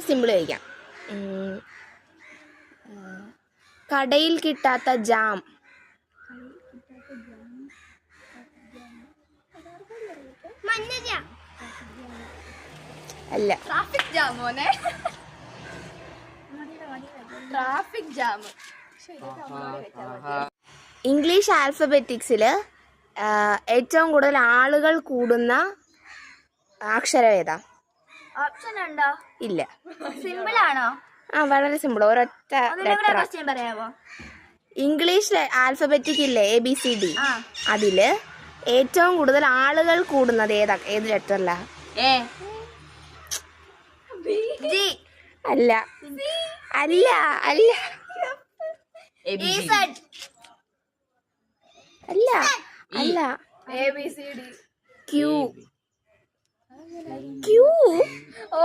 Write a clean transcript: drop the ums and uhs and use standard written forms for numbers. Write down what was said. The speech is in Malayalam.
സിമ്പിൾ കഴിക്കാം. കടയിൽ കിട്ടാത്ത ജാം. അല്ല. ട്രാഫിക് ജാം മോനെ. Traffic jam. ഇംഗ്ലീഷ് ആൽഫബറ്റിക്സിൽ ഏറ്റവും കൂടുതൽ ആളുകൾ കൂടുന്ന അക്ഷരം ഏതാ? ഓപ്ഷൻ ഉണ്ടോ? ഇല്ല. സിമ്പിൾ ആണോ? വളരെ സിമ്പിൾ. ഒരൊറ്റ ലെറ്റർ. പറയാമോ? ഇംഗ്ലീഷ് ആൽഫബറ്റിക് ഇല്ലേ, ABCD, അതില് ഏറ്റവും കൂടുതൽ ആളുകൾ കൂടുന്നത് ഏത് ലെറ്ററിലാ? അല്ല അല്ല അല്ല അല്ല അല്ല. ABCD. Q. ഓ